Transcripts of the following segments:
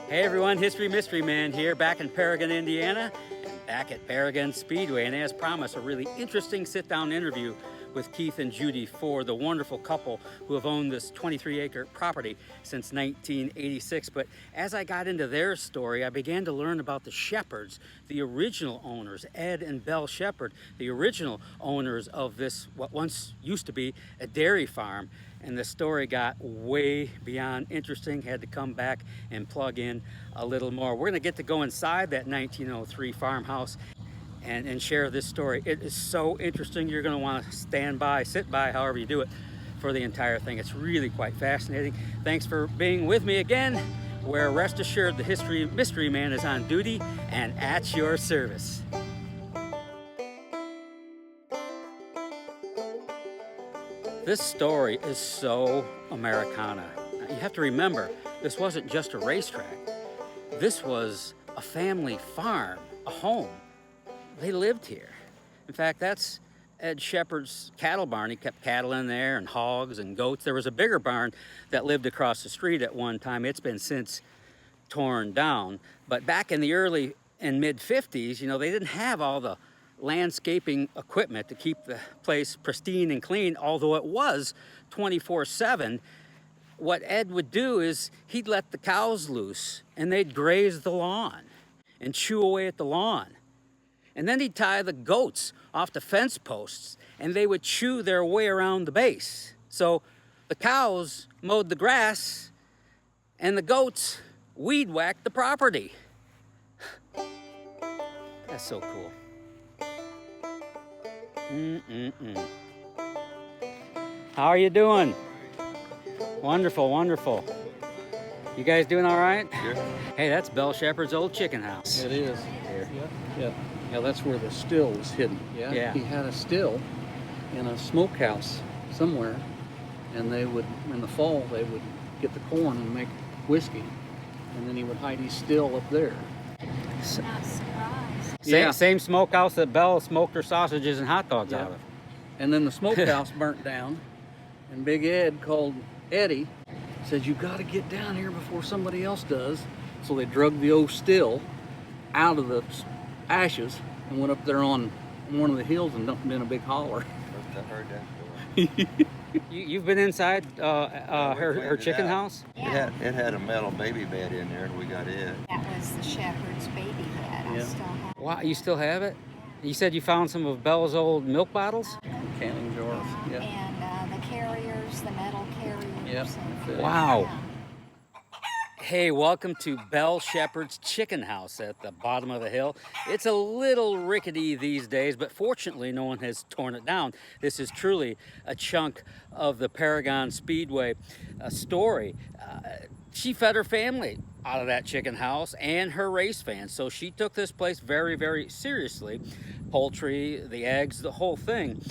Hey everyone, History Mystery Man here, back in Paragon, Indiana, and back at Paragon Speedway. And as promised, a really interesting sit-down interview with Keith and Judy Ford, the wonderful couple who have owned this 23-acre property since 1986. But as I got into their story, I began to learn about the Sheppards, the original owners, Ed and Belle Sheppard, the original owners of this, what once used to be a dairy farm. And the story got way beyond interesting. Had to come back and plug in a little more. We're gonna get to go inside that 1903 farmhouse and share this story. It is so interesting. You're gonna wanna stand by, sit by, however you do it, for the entire thing. It's really quite fascinating. Thanks for being with me again, where rest assured the History Mystery Man is on duty and at your service. This story is so Americana. Now, you have to remember, this wasn't just a racetrack. This was a family farm, a home. They lived here. In fact, that's Ed Sheppard's cattle barn. He kept cattle in there and hogs and goats. There was a bigger barn that lived across the street at one time. It's been since torn down. But back in the early and mid 50s, you know, they didn't have all the landscaping equipment to keep the place pristine and clean, although it was 24/7. What Ed would do is he'd let the cows loose and they'd graze the lawn and chew away at the lawn. And then he'd tie the goats off the fence posts and they would chew their way around the base. So the cows mowed the grass and the goats weed whacked the property. That's so cool. How are you doing? Wonderful, wonderful. You guys doing all right? Sure. Hey, that's Belle Sheppard's old chicken house. It is. Here. Yeah, that's where the still was hidden. Yeah. He had a still in a smokehouse somewhere, and they would, in the fall, they would get the corn and make whiskey, and then he would hide his still up there. Same smokehouse that Belle smoked her sausages and hot dogs out of. And then the smokehouse burnt down, and Big Ed called Eddie, said, "You got to get down here before somebody else does." So they drug the old still out of the ashes and went up there on one of the hills and dumped it in a big holler. I heard that story. You've been inside her chicken house? Yeah. It had a metal baby bed in there, and we got it. That was the Shepherd's baby bed. I Yeah. still have Wow, you still have it? You said you found some of Belle's old milk bottles? Canning jars. Yeah. And the carriers, the metal carriers. Yep. and- Wow. Yeah. Hey, welcome to Belle Sheppard's chicken house at the bottom of the hill. It's a little rickety these days, but fortunately no one has torn it down. This is truly a chunk of the Paragon Speedway story. She fed her family out of that chicken house and her race fans, so she took this place very, very seriously. Poultry, the eggs, the whole thing.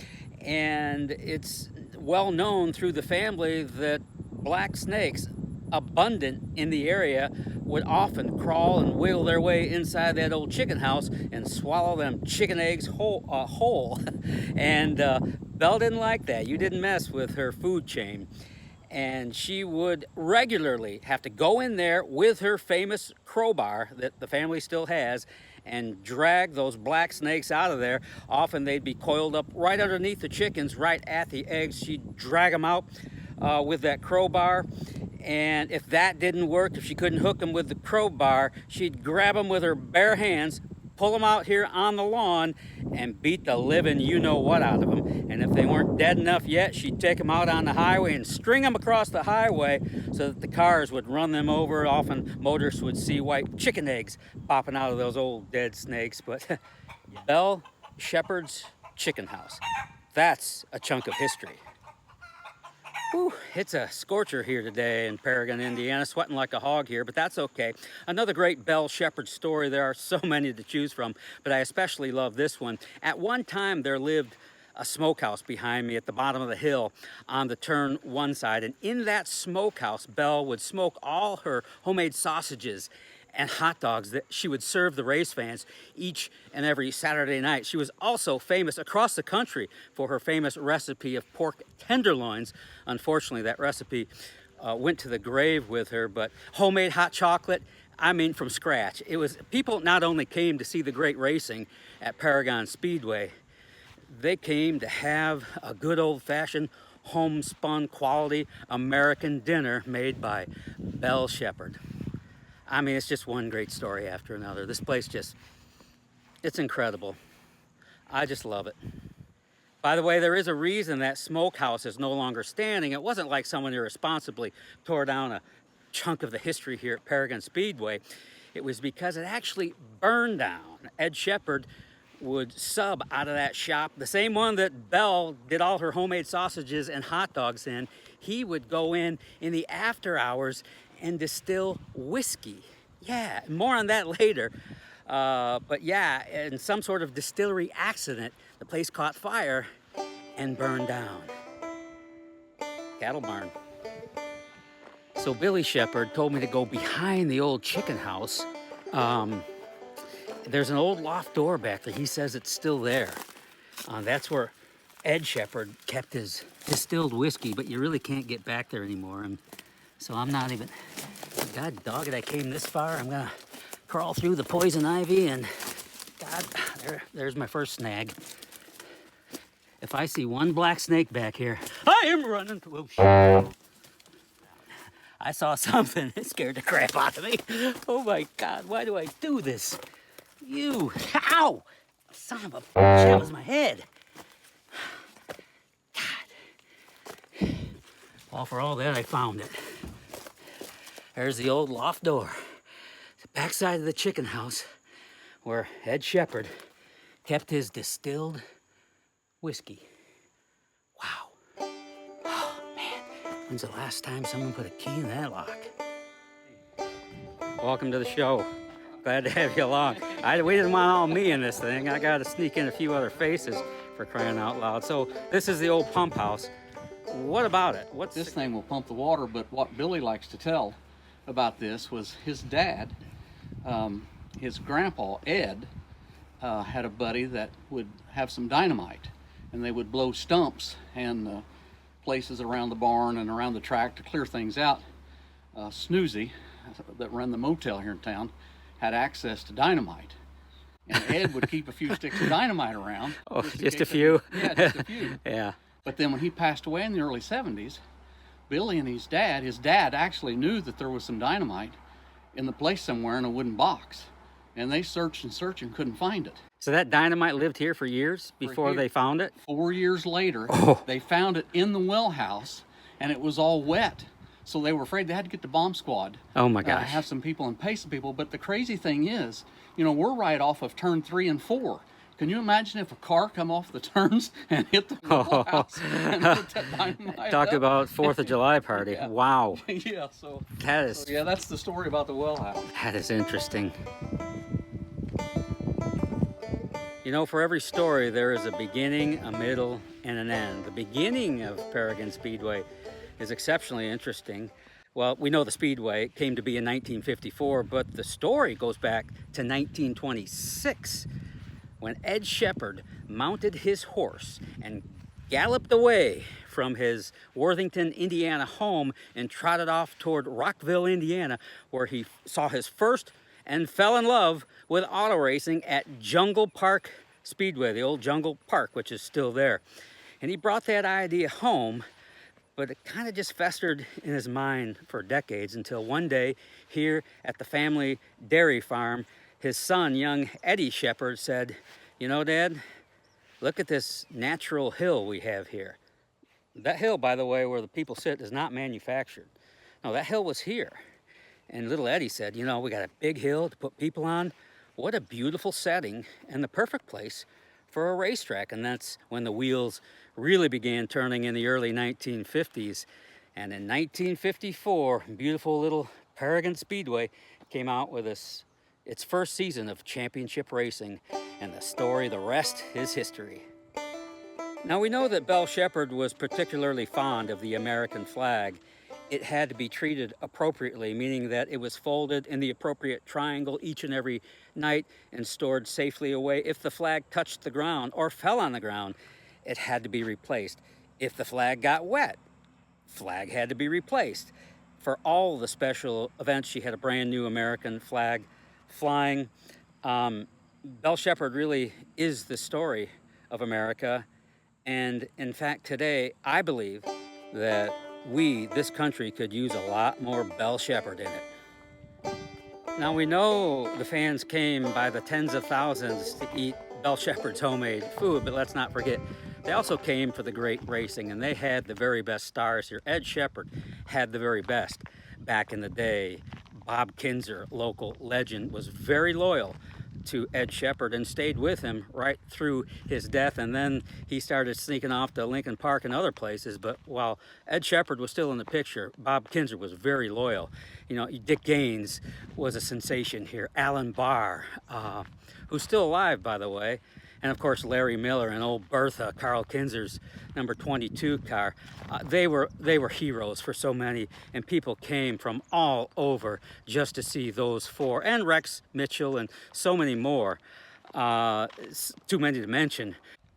And it's well known through the family that black snakes, abundant in the area, would often crawl and wiggle their way inside that old chicken house and swallow them chicken eggs whole. And Belle didn't like that. You didn't mess with her food chain. And she would regularly have to go in there with her famous crowbar that the family still has and drag those black snakes out of there. Often they'd be coiled up right underneath the chickens, right at the eggs. She'd drag them out with that crowbar. And if that didn't work, if she couldn't hook them with the crowbar, she'd grab them with her bare hands, pull them out here on the lawn, and beat the living you-know-what out of them. And if they weren't dead enough yet, she'd take them out on the highway and string them across the highway so that the cars would run them over. Often motorists would see white chicken eggs popping out of those old dead snakes. But Belle Sheppard's chicken house, that's a chunk of history. Whew, it's a scorcher here today in Perrigan, Indiana, sweating like a hog here, but that's okay. Another great Belle Sheppard story. There are so many to choose from, but I especially love this one. At one time, there lived a smokehouse behind me at the bottom of the hill on the turn one side, and in that smokehouse, Belle would smoke all her homemade sausages and hot dogs that she would serve the race fans each and every Saturday night. She was also famous across the country for her famous recipe of pork tenderloins. Unfortunately, that recipe went to the grave with her, but homemade hot chocolate, I mean, from scratch. It was, people not only came to see the great racing at Paragon Speedway, they came to have a good old-fashioned homespun quality American dinner made by Belle Sheppard. I mean, it's just one great story after another. This place just, it's incredible. I just love it. By the way, there is a reason that smokehouse is no longer standing. It wasn't like someone irresponsibly tore down a chunk of the history here at Paragon Speedway. It was because it actually burned down. Ed Sheppard would sub out of that shop, the same one that Belle did all her homemade sausages and hot dogs in. He would go in the after hours and distill whiskey. Yeah, more on that later. But yeah, in some sort of distillery accident, the place caught fire and burned down. Cattle barn. So Billy Sheppard told me to go behind the old chicken house. There's an old loft door back there. He says it's still there. That's where Ed Sheppard kept his distilled whiskey, but you really can't get back there anymore. And so I'm not even, God dog it, I came this far. I'm gonna crawl through the poison ivy and God, there's my first snag. If I see one black snake back here, I am running. Oh, shit. I saw something. It scared the crap out of me. Oh my God, why do I do this? You, ow! Son of a bitch, that was my head. God. Well, for all that, I found it. There's the old loft door. The backside of the chicken house where Ed Sheppard kept his distilled whiskey. Wow. Oh, man. When's the last time someone put a key in that lock? Welcome to the show. Glad to have you along. We didn't want all me in this thing. I got to sneak in a few other faces for crying out loud. So this is the old pump house. What about it? What's This thing will pump the water, but what Billy likes to tell about this was his dad, his grandpa, Ed, had a buddy that would have some dynamite, and they would blow stumps and places around the barn and around the track to clear things out. Snoozy, that ran the motel here in town, had access to dynamite. And Ed would keep a few sticks of dynamite around. Oh, just a few? Yeah, just a few. Yeah. But then when he passed away in the early 70s, Billy and his dad actually knew that there was some dynamite in the place somewhere in a wooden box. And they searched and searched and couldn't find it. So that dynamite lived here for years before they found it? 4 years later, they found it in the well house, and it was all wet. So they were afraid they had to get the bomb squad. Oh my gosh. Have some people and pay some people. But the crazy thing is, you know, we're right off of turn 3 and 4. Can you imagine if a car come off the turns and hit the well house and put that dynamite Talk up? about 4th of July party. Yeah. Wow. Yeah, Yeah, that's the story about the well house. that is interesting. You know, for every story, there is a beginning, a middle, and an end. The beginning of Paragon Speedway is exceptionally interesting. Well, we know the Speedway came to be in 1954, but the story goes back to 1926 when Ed Sheppard mounted his horse and galloped away from his Worthington, Indiana home and trotted off toward Rockville, Indiana, where he saw his first and fell in love with auto racing at Jungle Park Speedway, the old Jungle Park, which is still there. And he brought that idea home, but it kind of just festered in his mind for decades until one day here at the family dairy farm, his son, young Eddie Sheppard, said, "You know, Dad, look at this natural hill we have here." That hill, by the way, where the people sit is not manufactured. No, that hill was here. And little Eddie said, "You know, we got a big hill to put people on. What a beautiful setting and the perfect place for a racetrack." And that's when the wheels really began turning in the early 1950s. And in 1954, beautiful little Paragon Speedway came out with its first season of championship racing. And the rest is history. Now we know that Belle Sheppard was particularly fond of the American flag. It had to be treated appropriately, meaning that it was folded in the appropriate triangle each and every night and stored safely away. If the flag touched the ground or fell on the ground, it had to be replaced. If the flag got wet, flag had to be replaced. for all the special events. She had a brand new American flag flying. Belle Sheppard really is the story of America. And in fact, today, I believe that this country, could use a lot more Belle Sheppard in it. Now, we know the fans came by the tens of thousands to eat Belle Sheppard's homemade food, but let's not forget, they also came for the great racing, and they had the very best stars here. Ed Sheppard had the very best back in the day. Bob Kinser, local legend, was very loyal to Ed Sheppard and stayed with him right through his death, and then he started sneaking off to Lincoln Park and other places. But while Ed Sheppard was still in the picture, Bob Kinser was very loyal. You know, Dick Gaines was a sensation here. Alan Barr, who's still alive, by the way, and of course Larry Miller and old Bertha, Carl Kinser's number 22 car. They were heroes for so many, and people came from all over just to see those four, and Rex Mitchell and so many more. Too many to mention.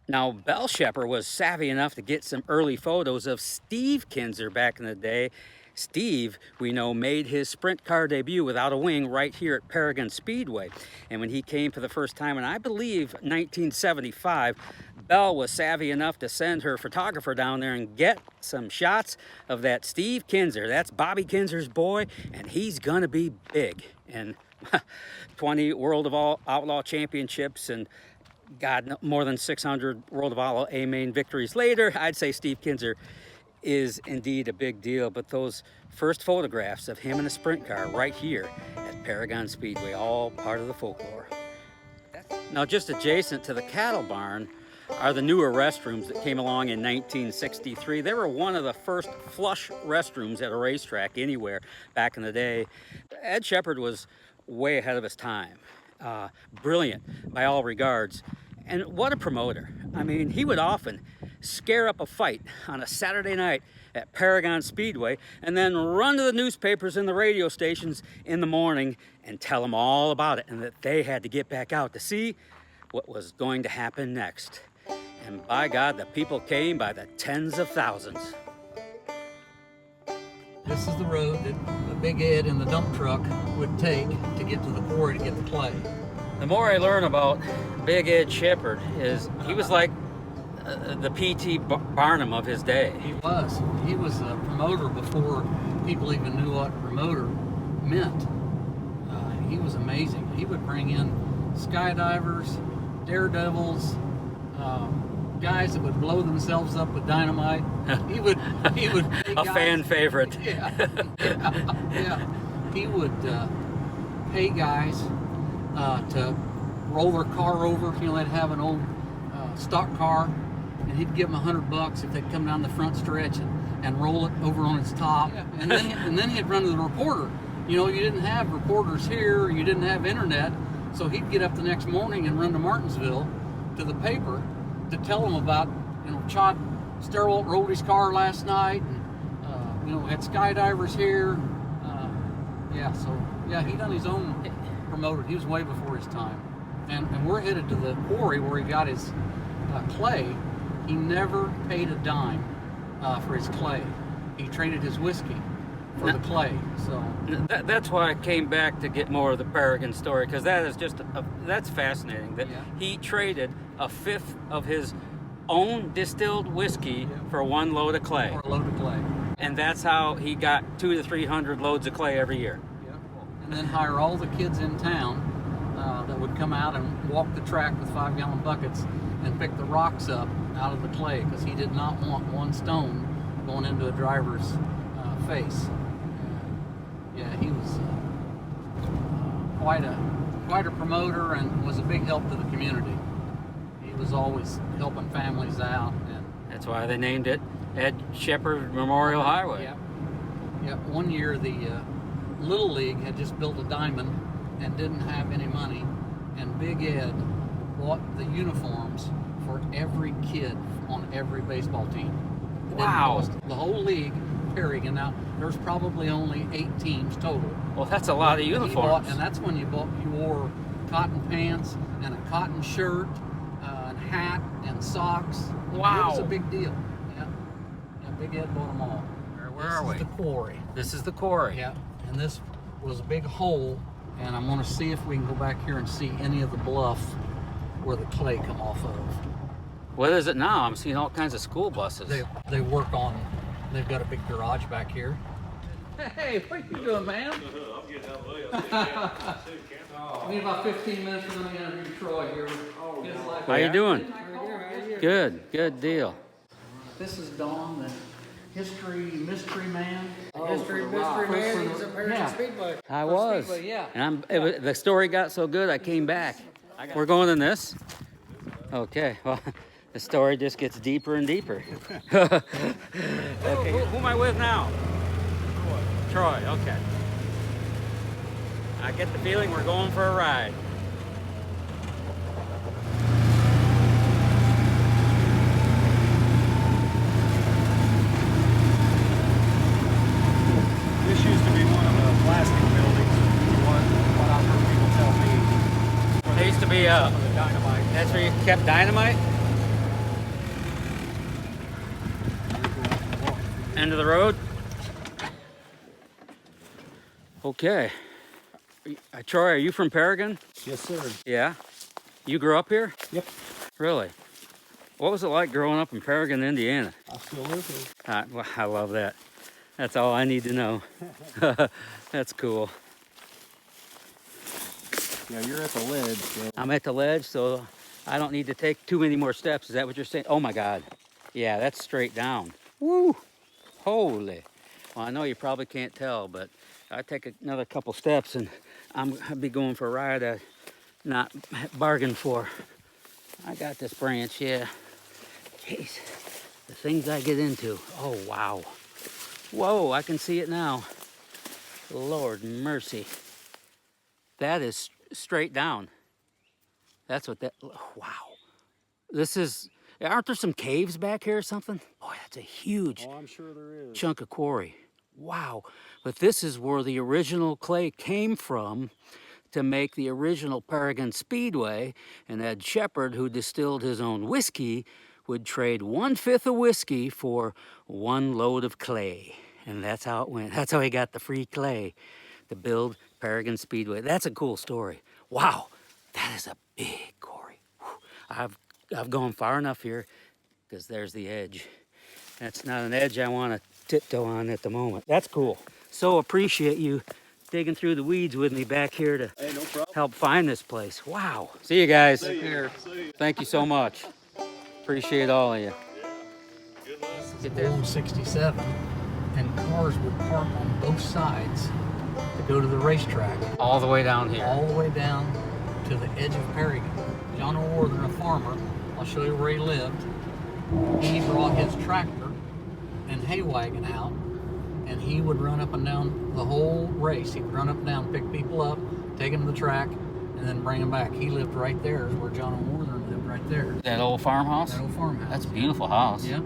Now, Belle Sheppard was savvy enough to get some early photos of Steve Kinser back in the day. Steve, we know, made his sprint car debut without a wing right here at Paragon Speedway. And when he came for the first time, and I believe 1975, Belle was savvy enough to send her photographer down there and get some shots of that Steve Kinser. That's Bobby Kinser's boy, and he's gonna be big. And 20 World of Outlaw championships, and God, more than 600 World of Outlaw A-Main victories later, I'd say Steve Kinser is indeed a big deal. But those first photographs of him in a sprint car right here at Paragon Speedway, all part of the folklore. Now, just adjacent to the cattle barn are the newer restrooms that came along in 1963. They were one of the first flush restrooms at a racetrack anywhere back in the day. Ed Sheppard was way ahead of his time. Brilliant by all regards. And what a promoter. I mean, he would often scare up a fight on a Saturday night at Paragon Speedway and then run to the newspapers and the radio stations in the morning and tell them all about it, and that they had to get back out to see what was going to happen next. And by God, the people came by the tens of thousands. This is the road that Big Ed in the dump truck would take to get to the quarry to get the clay. The more I learn about Big Ed Sheppard, is he was like the P.T. Barnum of his day. He was. He was a promoter before people even knew what promoter meant. He was amazing. He would bring in skydivers, daredevils, guys that would blow themselves up with dynamite. He would A fan favorite. Yeah. He would pay guys to roll their car over. You know, they'd have an old stock car, and he'd give them $100 if they'd come down the front stretch and roll it over on its top. Yeah. And then he'd run to the reporter. You know, you didn't have reporters here, you didn't have internet, so he'd get up the next morning and run to Martinsville to the paper to tell them about, you know, Chad Sterwalt rolled his car last night, and you know, had skydivers here. He done his own promoter. He was way before his time. And we're headed to the quarry where he got his clay. He never paid a dime for his clay. He traded his whiskey for the clay. So that's why I came back to get more of the Perrigan story, because that is that's fascinating. That he traded a fifth of his own distilled whiskey for one load of clay. For a load of clay. And that's how he got 200 to 300 loads of clay every year. Yeah. And then hire all the kids in town that would come out and walk the track with 5-gallon buckets and pick the rocks up out of the clay, because he did not want one stone going into a driver's face. He was quite a promoter, and was a big help to the community. He was always helping families out, and that's why they named it Ed Sheppard Memorial Highway. Yeah. One year the Little League had just built a diamond and didn't have any money, and Big Ed bought the uniforms for every kid on every baseball team. Wow. The whole league, Perrigan. Now, there's probably only 8 teams total. Well, that's a lot of uniforms. And that's when you wore cotton pants and a cotton shirt, and hat and socks. Wow. It was a big deal. Yeah, Big Ed bought them all. Where are we? This is the quarry. This is the quarry. Yeah, and this was a big hole, and I'm gonna see if we can go back here and see any of the bluff where the clay come off of. What is it now? I'm seeing all kinds of school buses. They work on, they've got a big garage back here. Hey, what are you doing, man? I'm getting out of the way. We need about 15 minutes for them to interview Troy here. How you doing? Good, good deal. This is Don, the history mystery man. History man, he's a Paragon Speedway. I was. Speedway, yeah. And the story got so good, I came back. We're going in this? Okay, well, the story just gets deeper and deeper. Okay. Who am I with now? Troy, okay. I get the feeling we're going for a ride. This used to be one of the plastic buildings. What I've heard people tell me. There used to be Some of the dynamite. that's where you kept dynamite? End of the road? Okay. Troy, are you from Perrigan? Yes, sir. Yeah. You grew up here? Yep. Really? What was it like growing up in Perrigan, Indiana? I still live here. Well, I love that. That's all I need to know. That's cool. Yeah, you're at the ledge. So. I'm at the ledge, so I don't need to take too many more steps. Is that what you're saying? Oh my God. Yeah, that's straight down. Woo! Holy. Well, I know you probably can't tell, but I take another couple steps and I'll be going for a ride I not bargained for. I got this branch, yeah. Jeez, the things I get into. Oh, wow. Whoa, I can see it now. Lord mercy. That is straight down. That's what that, wow. This is, aren't there some caves back here or something? Boy, that's a huge Oh, I'm sure there is. chunk of quarry. Wow. But this is where the original clay came from to make the original Paragon Speedway. And Ed Sheppard, who distilled his own whiskey, would trade 1/5 of whiskey for 1 load of clay. And that's how it went. That's how he got the free clay to build Paragon Speedway. That's a cool story. Wow, that is a big quarry. Whew. I've gone far enough here because there's the edge. That's not an edge I want to tiptoe on at the moment. That's cool. So appreciate you digging through the weeds with me back here to Hey, no problem. help find this place. Wow. See you guys. See you. Here. See you. Thank you so much. Appreciate all of you. Good luck. Get this. Old 67, and cars would park on both sides to go to the racetrack, All the way down here. all the way down to the edge of Perrigan. John O'Worthen, a farmer, I'll show you where he lived. He brought his tractor and hay wagon out, and he would run up and down the whole race. He would run up and down, pick people up, take them to the track, and then bring them back. He lived right there, is where John O'Worthen lived, right there. That old farmhouse? That old farmhouse. That's a beautiful house. Yeah.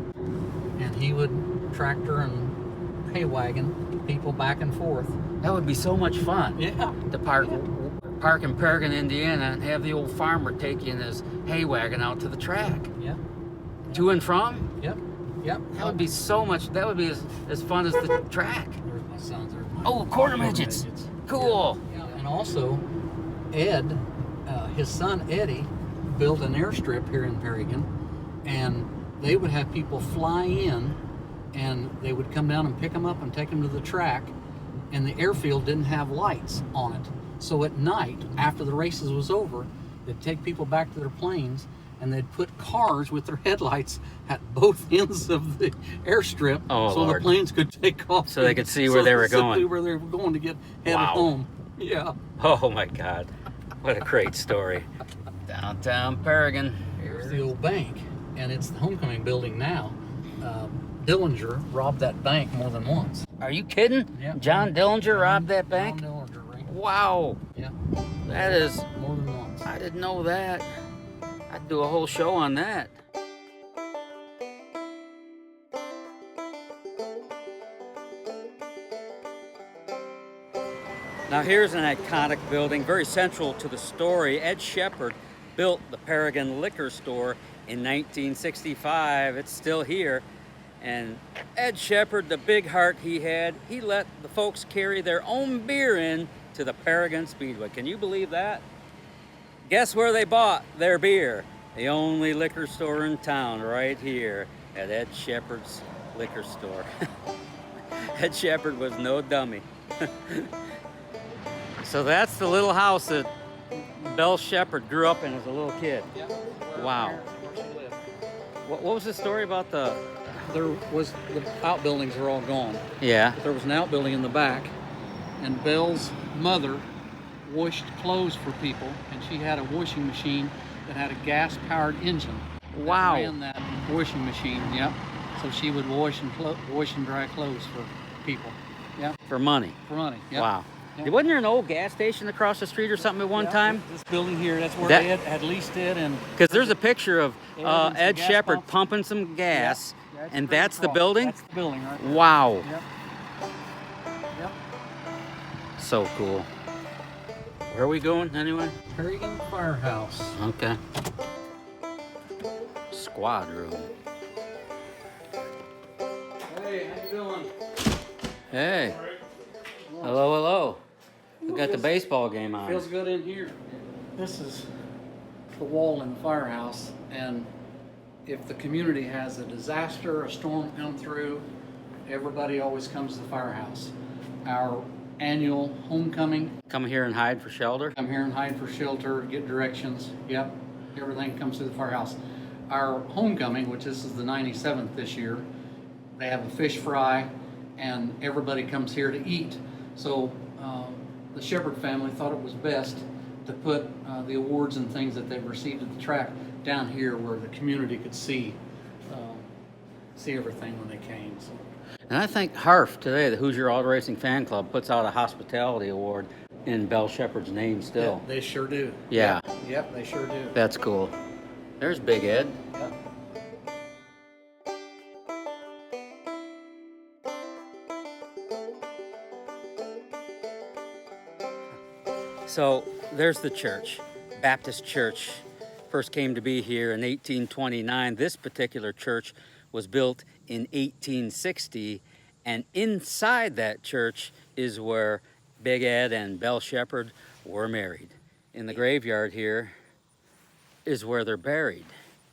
And he would tractor and hay wagon people back and forth. That would be so much fun. Yeah. To park in Perrigan, Indiana, and have the old farmer take you in his hay wagon out to the track. Yeah. To and from? Yep. Yep. That would be so much, that would be as fun as the track. There's my sons. There's my Oh, quarter midgets. Cool. Yeah. And also, Ed, his son Eddie, built an airstrip here in Perrigan, and they would have people fly in, and they would come down and pick them up and take them to the track, and the airfield didn't have lights on it. So at night, after the races was over, they'd take people back to their planes, and they'd put cars with their headlights at both ends of the airstrip, Oh, so Lord. the planes could take off. So they could see where they were going. See where they were going to get headed Wow. home. Yeah. Oh my God. What a great story. Downtown Perrigan. Here's the old bank, and it's the homecoming building now. Dillinger robbed that bank more than once. Are you kidding? Yeah. John Dillinger robbed that bank? John Dillinger, right? Wow. Yeah, That is, more than once. I didn't know that. I'd do a whole show on that. Now here's an iconic building, very central to the story. Ed Sheppard built the Paragon liquor store in 1965. It's still here. And Ed Sheppard, the big heart he had, he let the folks carry their own beer in to the Paragon Speedway. Can you believe that? Guess where they bought their beer? The only liquor store in town, right here at Ed Sheppard's liquor store. Ed Sheppard was no dummy. So that's the little house that Belle Sheppard grew up in as a little kid. Yep. Wow. Where she lived. What was the story about the... There was, the outbuildings are all gone. Yeah. But there was an outbuilding in the back, and Belle's mother washed clothes for people, and she had a washing machine that had a gas-powered engine. that Wow. Ran that washing machine, yep. So she would wash and dry clothes for people. Yep. For money. For money. Yep. Wow. Yep. Wasn't there an old gas station across the street or something at one Yeah, time? This building here, that's where That- Ed had leased it, and Because there's a picture of Ed and some Ed gas Sheppard pumps. pumping some gas, Yeah, and pretty that's the cool. building? That's the building, right there. Wow. Yep. Yep. So cool. Where are we going anyway? Perrigan Firehouse. Okay. Squad room. Hey, how you doing? Hey. Hello, hello. We got the baseball game on. Feels good in here. This is the wall in the firehouse, and if the community has a disaster, a storm come through, everybody always comes to the firehouse. Our annual homecoming, Come here and hide for shelter. come here and hide for shelter, get directions, yep, everything comes to the firehouse. Our homecoming, which this is the 97th this year, they have a fish fry, and everybody comes here to eat. So the Sheppard family thought it was best to put the awards and things that they've received at the track down here where the community could see everything when they came. So. And I think HARF today, the Hoosier Auto Racing Fan Club, puts out a hospitality award in Belle Sheppard's name still. Yeah, they sure do. Yeah. Yep, they sure do. That's cool. There's Big Ed. Yep. So there's the church, Baptist Church. First came to be here in 1829. This particular church was built in 1860, and inside that church is where Big Ed and Belle Sheppard were married. In the graveyard here is where they're buried,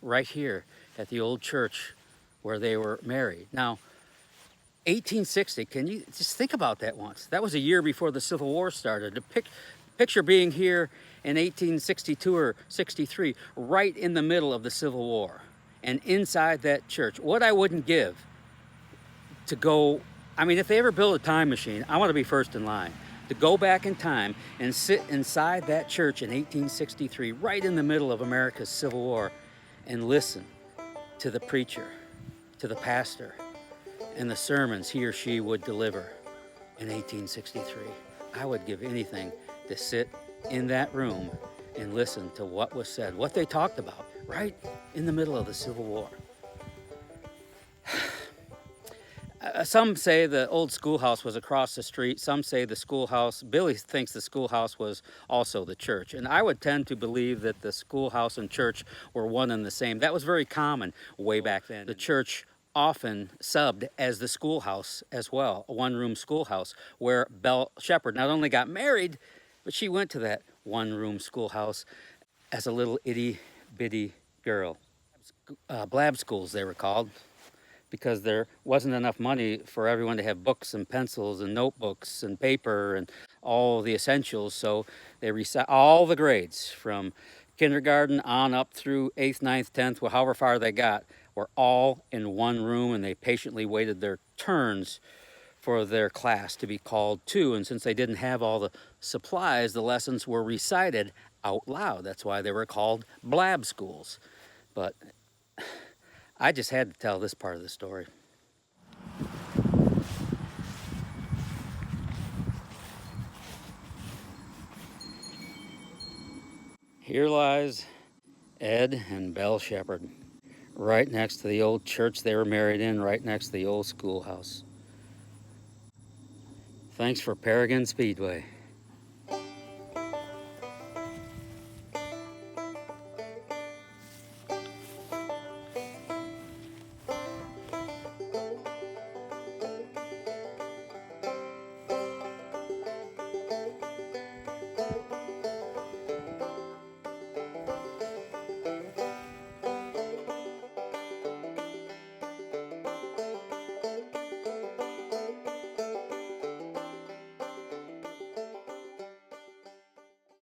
right here at the old church where they were married. Now, 1860, can you just think about that once? That was a year before the Civil War started. Picture being here in 1862 or 63, right in the middle of the Civil War, and inside that church. What I wouldn't give to go, I mean, if they ever build a time machine, I want to be first in line to go back in time and sit inside that church in 1863, right in the middle of America's Civil War, and listen to the preacher, to the pastor, and the sermons he or she would deliver in 1863. I would give anything to sit in that room and listen to what was said, what they talked about, right in the middle of the Civil War. Some say the old schoolhouse was across the street. Some say the schoolhouse, Billy thinks the schoolhouse was also the church. And I would tend to believe that the schoolhouse and church were one and the same. That was very common way back then. The church often subbed as the schoolhouse as well, a one-room schoolhouse, where Belle Sheppard not only got married, but she went to that one-room schoolhouse as a little itty-bitty girl. Blab schools, they were called, because there wasn't enough money for everyone to have books and pencils and notebooks and paper and all the essentials. So they all the grades from kindergarten on up through 8th, 9th, 10th, however far they got, were all in one room, and they patiently waited their turns for their class to be called to. And since they didn't have all the supplies, the lessons were recited out loud. That's why they were called blab schools. But I just had to tell this part of the story. Here lies Ed and Belle Sheppard, right next to the old church they were married in, right next to the old schoolhouse. Thanks for Paragon Speedway.